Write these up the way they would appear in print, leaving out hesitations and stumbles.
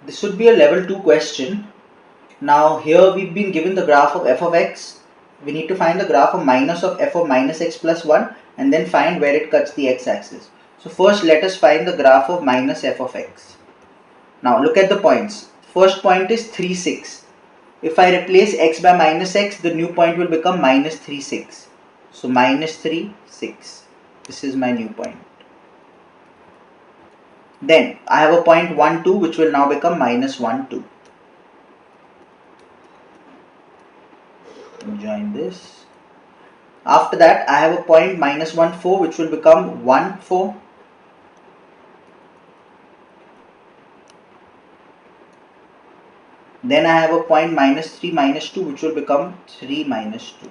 This would be a level 2 question. Now here we've been given the graph of f of x. We need to find the graph of minus of f of minus x plus 1 and then find where it cuts the x-axis. So first let us find the graph of minus f of x. Now look at the points. First point is 3, 6. If I replace x by minus x, the new point will become minus 3, 6. So minus 3, 6. This is my new point. Then I have a point 1, 2 which will now become minus 1, 2. Join this. After that I have a point minus 1, 4 which will become 1, 4. Then I have a point minus 3, minus 2 which will become 3, minus 2.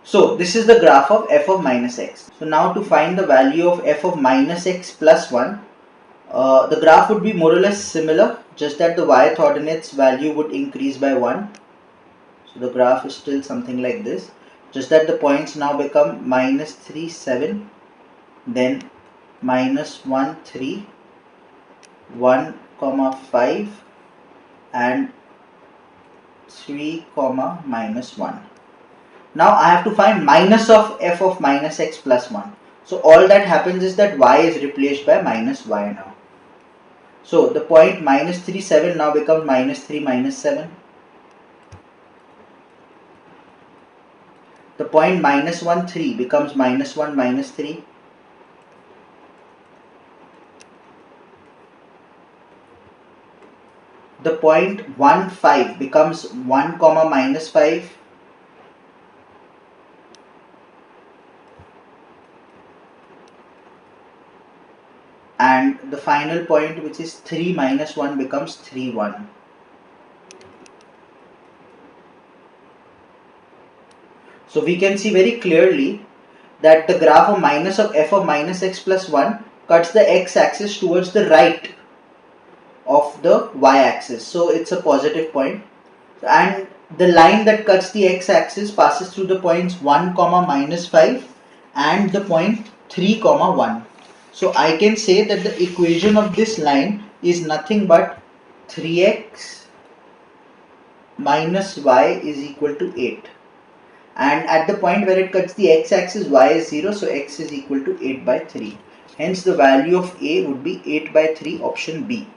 So this is the graph of f of minus x. So now to find the value of f of minus x plus 1, the graph would be more or less similar, just that the y coordinates value would increase by 1. So the graph is still something like this, just that the points now become minus 3, 7, then minus 1, 3, 1, 5 and 3, minus 1. Now I have to find minus of f of minus x plus 1. So all that happens is that y is replaced by minus y now. So the point minus 3, 7 now becomes minus 3, minus 7. The point minus 1, 3 becomes minus 1, minus 3. The point 1, 5 becomes 1, minus 5. And the final point, which is 3 minus 1, becomes 3, 1. So we can see very clearly that the graph of minus of f of minus x plus 1 cuts the x-axis towards the right of the y-axis. So it's a positive point. And the line that cuts the x-axis passes through the points 1, minus 5 and the point 3, 1. So I can say that the equation of this line is nothing but 3x minus y is equal to 8. And at the point where it cuts the x-axis, y is 0, so x is equal to 8 by 3. Hence the value of a would be 8 by 3, option B.